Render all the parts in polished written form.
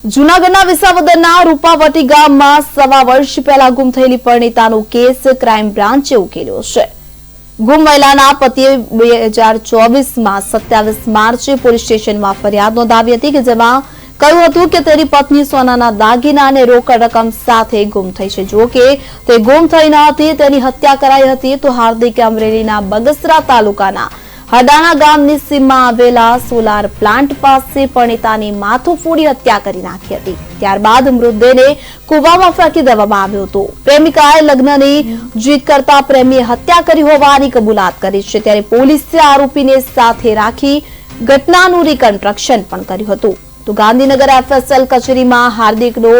જૂનાગઢના વિસાવદરના રૂપાવટી ગામમાં સવા વર્ષ પહેલા ગુમ થયેલી પરિણીતાનો કેસ ક્રાઇમ બ્રાન્ચે ઉકેલ્યો છે. ગુમ મહિલાના પતિએ 2024માં 27 માર્ચે પોલીસ સ્ટેશનમાં ફરિયાદ નોંધાવી હતી કે જેમાં કહ્યું હતું કે તેની પત્ની સોનાના દાગીના અને રોકડ રકમ સાથે ગુમ થઈ છે. જો કે તે ગુમ થઈ ન હતી, તેની હત્યા કરાઈ હતી. તો હાર્દિકે અમરેલીના બગસરા તાલુકાના હડાણા ગામની સીમમાં આવેલા સોલાર પ્લાન્ટ પાસે પરિણીતાની માથું ફોડી હત્યા કરી નાખી હતી. ત્યારબાદ મૃતદેહને કૂવામાં ફેંકી દેવામાં આવ્યો હતો. પ્રેમિકાએ લગ્નની જીદ કરતા પ્રેમીએ હત્યા કરી હોવાની કબૂલાત કરી છે. ત્યારે પોલીસે આરોપીને સાથે રાખી ઘટનાનું રિકન્સ્ટ્રક્શન પણ કર્યું હતું. તો ગાંધીનગર FSL કચેરીમાં હાર્દિકનો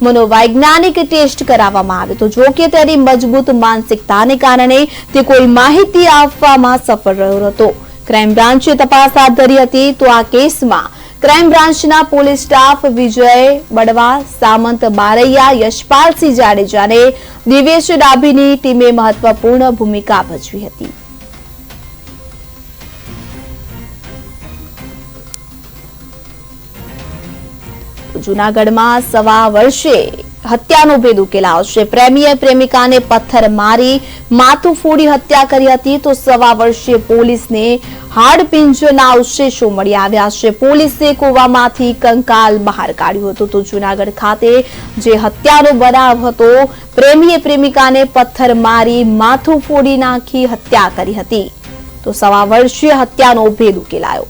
મનોવૈજ્ઞાનિક ટેસ્ટ કરાવવામાં આવ્યો. તો જો કે તેની મજબૂત માનસિકતાને કારણે તે કોઈ માહિતી આપવામાં સફળ રહ્યો હતો. ક્રાઇમ બ્રાન્ચે તપાસ હાથ ધરી હતી. તો આ કેસમાં ક્રાઇમ બ્રાન્ચના પોલીસ સ્ટાફ વિજય બડવા, સામંત બારૈયા, યશપાલસિંહ જાડેજા અને દિવેશ ડાભીની ટીમે મહત્વપૂર્ણ ભૂમિકા ભજવી હતી. જૂનાગઢમાં સવા વર્ષે હત્યાનો ભેદ ઉકેલાયો છે. પ્રેમીએ પ્રેમિકાને પથ્થર મારી માથું ફોડી હત્યા કરી હતી. તો સવા વર્ષે પોલીસને હાડપિંજરના અવશેષો મળી આવ્યા છે. પોલીસે કૂવામાંથી કંકાલ બહાર કાઢ્યું હતું. તો જૂનાગઢ ખાતે જે હત્યાનો બનાવ હતો, પ્રેમીએ પ્રેમિકાને પથ્થર મારી માથું ફોડી નાખી હત્યા કરી હતી. તો સવા વર્ષે હત્યાનો ભેદ ઉકેલાયો.